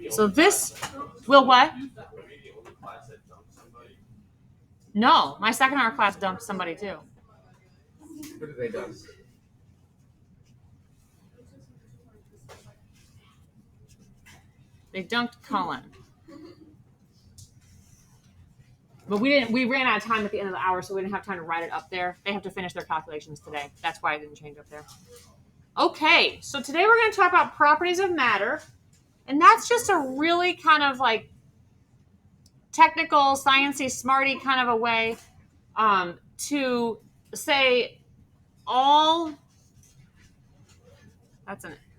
So this will what? No, my second art class dumped somebody too. What did they do? They dunked Cullen. But we ran out of time at the end of the hour, so we didn't have time to write it up there. They have to finish their calculations today. That's why I didn't change up there. Okay, so today we're going to talk about properties of matter. And that's just a really kind of like technical, sciencey, smarty kind of a way to say all,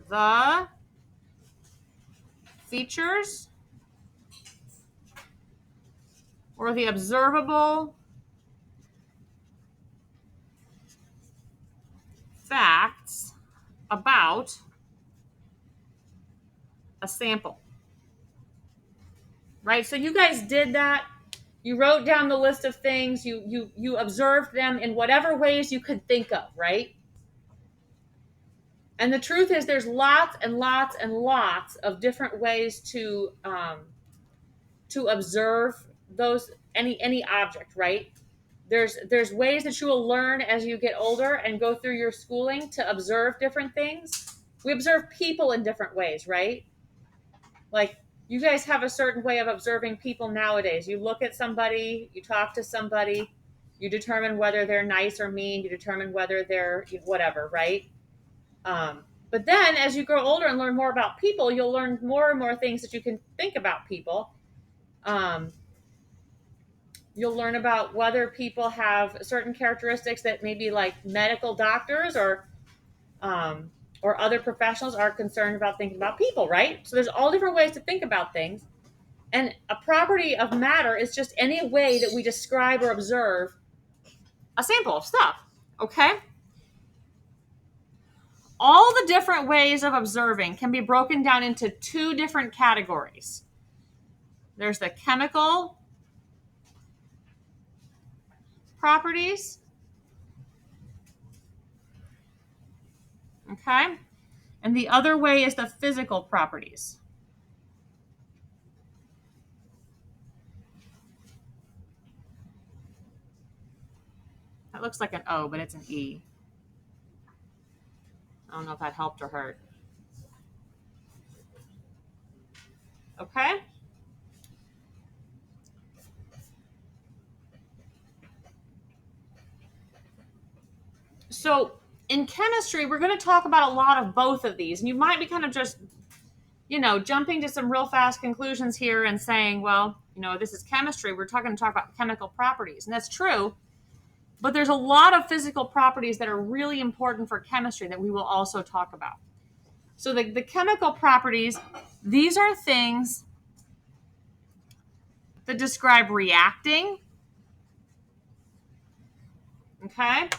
the features or the observable facts about a sample. Right? So you guys did that. You wrote down the list of things. You observed them in whatever ways you could think of, right? And the truth is there's lots and lots and lots of different ways to observe those any object, right? There's ways that you will learn as you get older and go through your schooling to observe different things. We observe people in different ways, right? Like you guys have a certain way of observing people nowadays. You look at somebody, you talk to somebody, you determine whether they're nice or mean, you determine whether they're whatever, right? But then as you grow older and learn more about people, you'll learn more and more things that you can think about people. You'll learn about whether people have certain characteristics that maybe like medical doctors or other professionals are concerned about thinking about people, right? So there's all different ways to think about things. And a property of matter is just any way that we describe or observe a sample of stuff, okay? All the different ways of observing can be broken down into two different categories. There's the chemical properties, okay? And the other way is the physical properties. That looks like an O, but it's an E. I don't know if that helped or hurt. Okay? So in chemistry, we're going to talk about a lot of both of these. And you might be kind of just, jumping to some real fast conclusions here and saying, well, this is chemistry. We're talk about chemical properties. And that's true. But there's a lot of physical properties that are really important for chemistry that we will also talk about. So the chemical properties, these are things that describe reacting. Okay?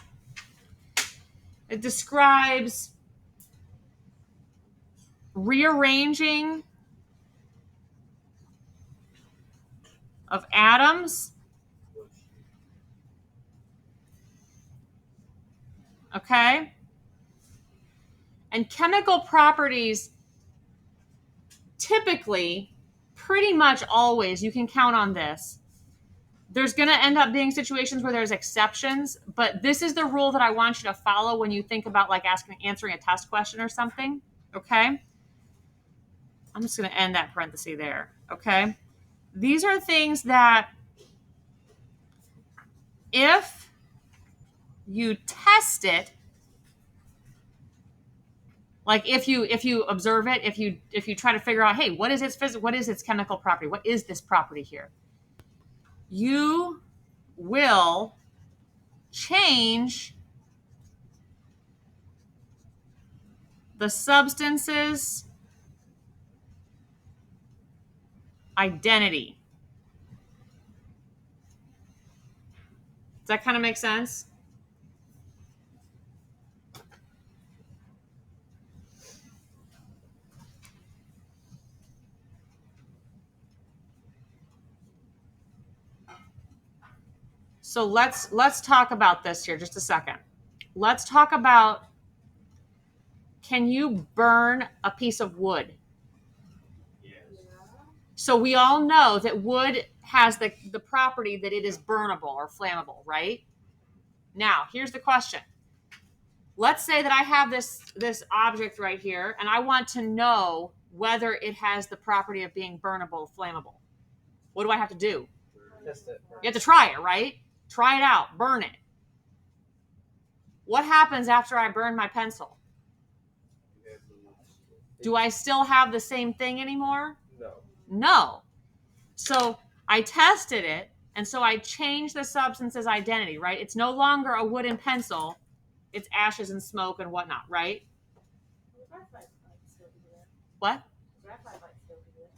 It describes rearranging of atoms. Okay? And chemical properties, typically, pretty much always, you can count on this. There's going to end up being situations where there's exceptions, but this is the rule that I want you to follow when you think about like answering a test question or something. Okay? I'm just going to end that parenthesis there. Okay? These are things that if you test it, like if you observe it, if you try to figure out, hey, what is its chemical property? What is this property here? You will change the substance's identity. Does that kind of make sense? So let's talk about this here just a second. Let's talk about, can you burn a piece of wood? Yes. So we all know that wood has the property that it is burnable or flammable, right? Now, here's the question. Let's say that I have this object right here, and I want to know whether it has the property of being burnable, flammable. What do I have to do? Test it. You have to try it, right? Try it out, burn it. What happens after I burn my pencil? Do I still have the same thing anymore? No. No. So I tested it, and so I changed the substance's identity, right? It's no longer a wooden pencil. It's ashes and smoke and whatnot, right? What?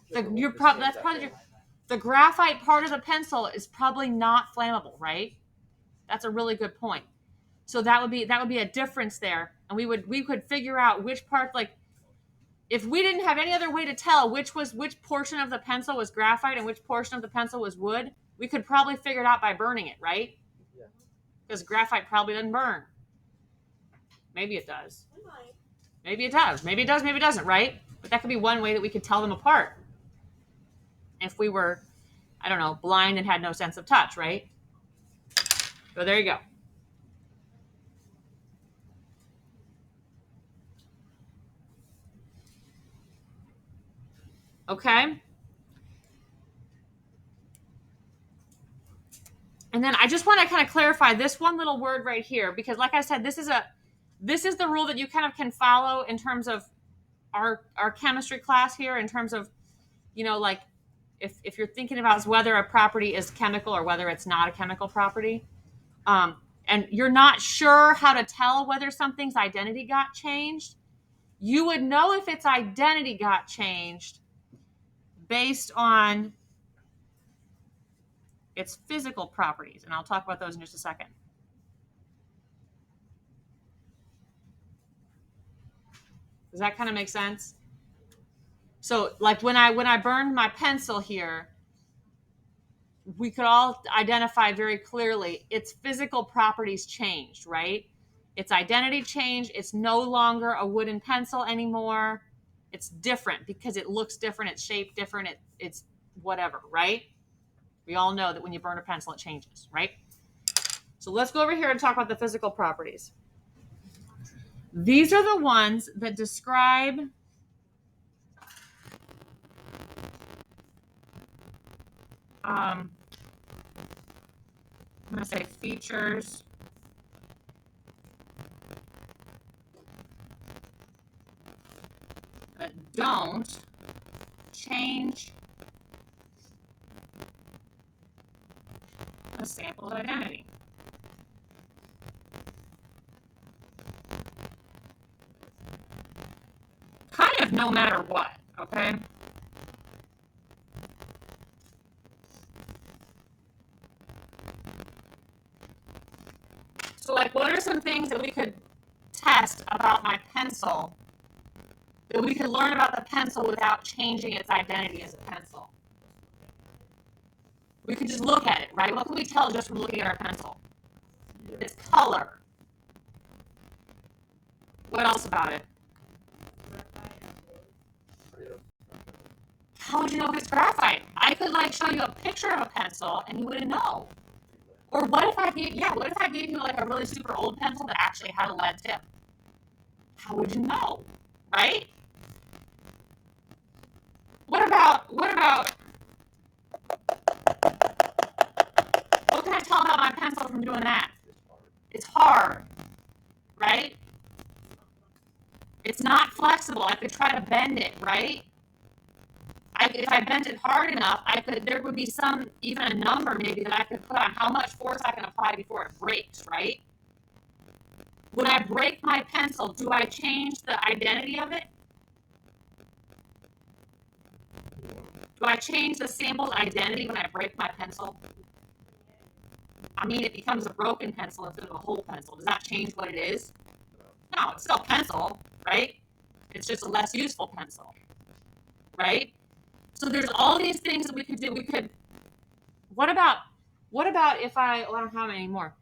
The graphite part of the pencil is probably not flammable, right? That's a really good point. So that would be a difference there, and we could figure out which part, like if we didn't have any other way to tell which portion of the pencil was graphite and which portion of the pencil was wood, we could probably figure it out by burning it, right? Yeah. Because graphite probably doesn't burn. Maybe it does. Maybe it does. Maybe it does. Maybe it doesn't, right? But that could be one way that we could tell them apart. If we were, I don't know, blind and had no sense of touch, right? So there you go. Okay. And then I just want to kind of clarify this one little word right here, because like I said, this is the rule that you kind of can follow in terms of our chemistry class here, in terms of, like if you're thinking about whether a property is chemical or whether it's not a chemical property, and you're not sure how to tell whether something's identity got changed, you would know if its identity got changed based on its physical properties. And I'll talk about those in just a second. Does that kind of make sense? So like when I burned my pencil here, we could all identify very clearly its physical properties changed, right? Its identity changed. It's no longer a wooden pencil anymore. It's different because it looks different. It's shaped different. It's whatever, right? We all know that when you burn a pencil, it changes, right? So let's go over here and talk about the physical properties. These are the ones that describe I'm going to say features that don't change the sample's identity. Kind of no matter what, okay? So like, what are some things that we could test about my pencil, that we could learn about the pencil without changing its identity as a pencil? We could just look at it, right? What can we tell just from looking at our pencil? Its color. What else about it? How would you know if it's graphite? I could like show you a picture of a pencil and you wouldn't know. Or what if I gave you like a really super old pencil that actually had a lead tip? How would you know, right? What about what can I tell about my pencil from doing that? It's hard, right? It's not flexible. I could try to bend it, right? If I bent it hard enough, there would be even a number maybe that I could put on how much force I can apply before it breaks, right? When I break my pencil, do I change the identity of it? Do I change the sample's identity when I break my pencil? I mean, it becomes a broken pencil instead of a whole pencil. Does that change what it is? No, it's still a pencil, right? It's just a less useful pencil, right? So there's all these things that we could do. What about if I don't have any more.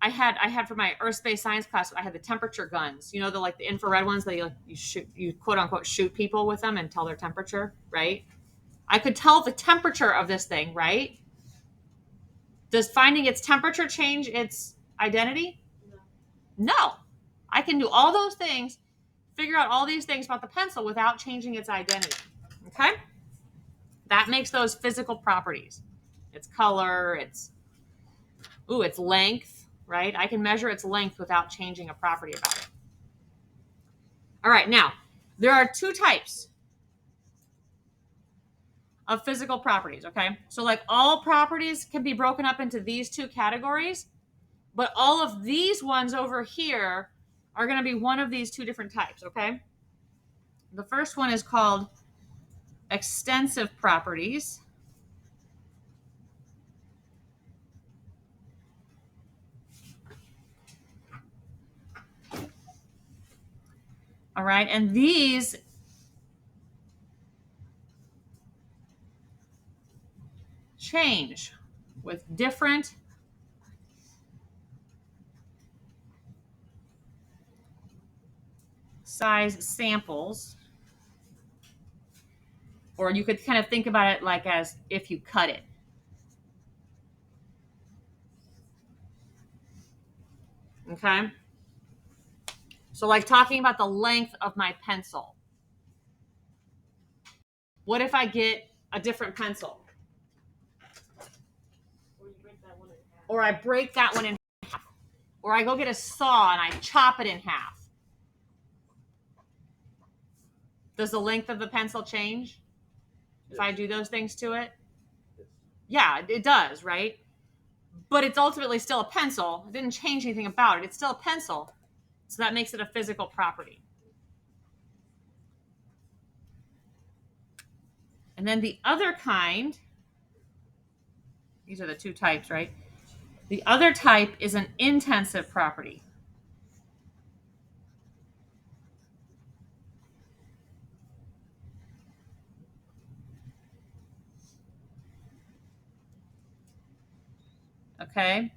I had for my earth space science class, I had the temperature guns, the infrared ones that you quote unquote shoot people with them and tell their temperature, right? I could tell the temperature of this thing, right? Does finding its temperature change its identity? No. I can do all those things, figure out all these things about the pencil without changing its identity. Okay? That makes those physical properties. Its color, its length, right? I can measure its length without changing a property about it. All right, now, there are two types of physical properties, okay? So like all properties can be broken up into these two categories, but all of these ones over here are going to be one of these two different types, okay? The first one is called extensive properties. All right, and these change with different size samples, or you could kind of think about it like as if you cut it. Okay? So like talking about the length of my pencil. What if I get a different pencil? Or I break that one in half. Or I go get a saw and I chop it in half. Does the length of the pencil change if I do those things to it? Yeah, it does, right? But it's ultimately still a pencil. It didn't change anything about it. It's still a pencil. So that makes it a physical property. And then the other kind, these are the two types, right? The other type is an intensive property. Okay?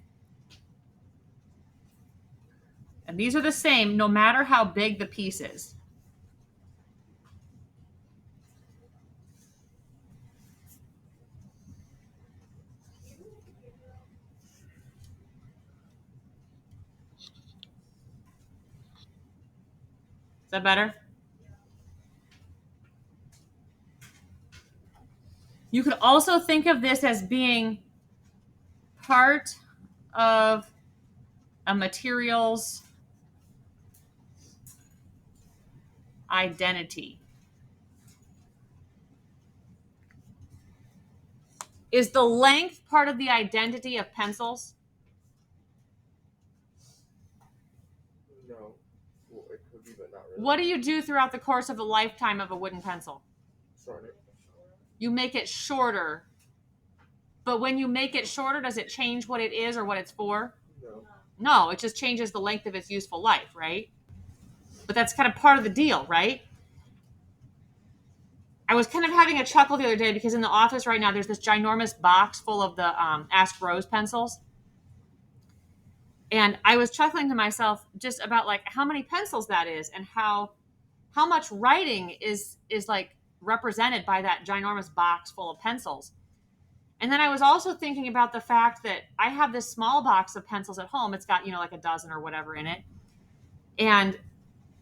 And these are the same no matter how big the piece is. Is that better? You could also think of this as being part of a material's identity. Is the length part of the identity of pencils? No. Well, it could be, but not really. What do you do throughout the course of the lifetime of a wooden pencil? Shorten it. You make it shorter. But when you make it shorter, does it change what it is or what it's for? No. No, it just changes the length of its useful life, right? But that's kind of part of the deal, right? I was kind of having a chuckle the other day because in the office right now, there's this ginormous box full of the Ask Rose pencils. And I was chuckling to myself just about like how many pencils that is and how much writing is like represented by that ginormous box full of pencils. And then I was also thinking about the fact that I have this small box of pencils at home. It's got, like a dozen or whatever in it. And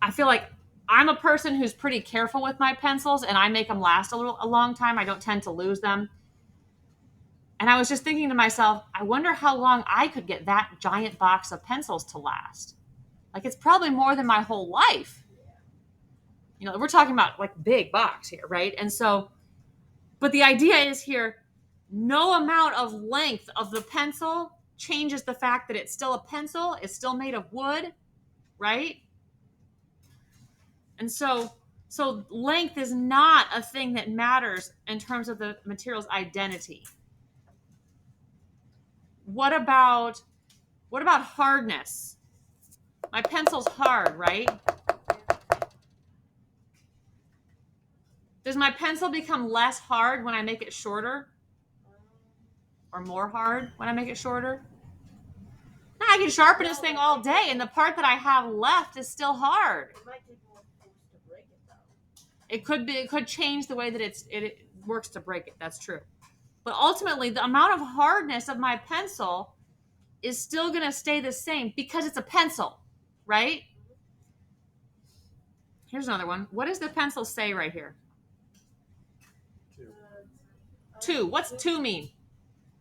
I feel like I'm a person who's pretty careful with my pencils and I make them last a long time. I don't tend to lose them. And I was just thinking to myself, I wonder how long I could get that giant box of pencils to last. Like it's probably more than my whole life. We're talking about like big box here, right? And so, but the idea is here, no amount of length of the pencil changes the fact that it's still a pencil. It's still made of wood, right? And so length is not a thing that matters in terms of the material's identity. What about hardness? My pencil's hard, right? Does my pencil become less hard when I make it shorter? Or more hard when I make it shorter? No, I can sharpen this thing all day, and the part that I have left is still hard. It might take more force to break it, though. It could change the way that works to break it. That's true. But ultimately, the amount of hardness of my pencil is still going to stay the same because it's a pencil, right? Here's another one. What does the pencil say right here? 2. 2. What's 2 mean?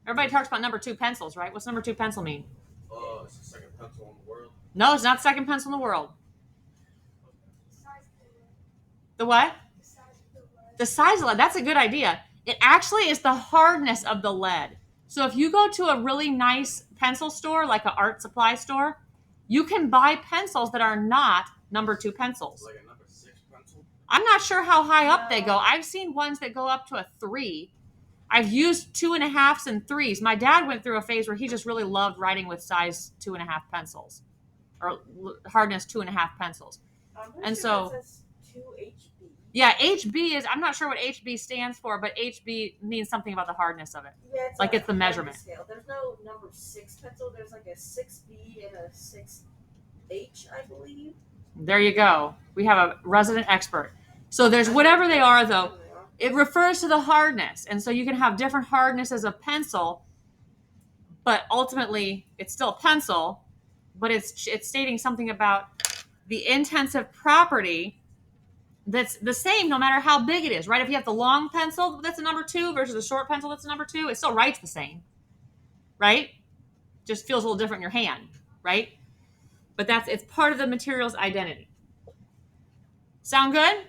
Everybody talks about number 2 pencils, right? What's number 2 pencil mean? It's the second pencil in the world. No, it's not the second pencil in the world. The what? The size of lead. That's a good idea. It actually is the hardness of the lead. So if you go to a really nice pencil store, like an art supply store, you can buy pencils that are not number 2 pencils. Like a number 6 pencil. I'm not sure how high up they go. I've seen ones that go up to a 3. I've used 2.5s and 3s. My dad went through a phase where he just really loved writing with size 2.5 pencils, or hardness 2.5 pencils. And so, yeah, HB is, I'm not sure what HB stands for, but HB means something about the hardness of it. Yeah, Like it's the measurement. Scale. There's no number 6 pencil. There's like a 6B and a 6H, I believe. There you go. We have a resident expert. So there's whatever they are, though. It refers to the hardness. And so you can have different hardnesses of pencil, but ultimately it's still a pencil, but it's stating something about the intensive property that's the same no matter how big it is, right? If you have the long pencil that's a number 2 versus the short pencil that's a number 2, it still writes the same, right? Just feels a little different in your hand, right? But it's part of the material's identity. Sound good?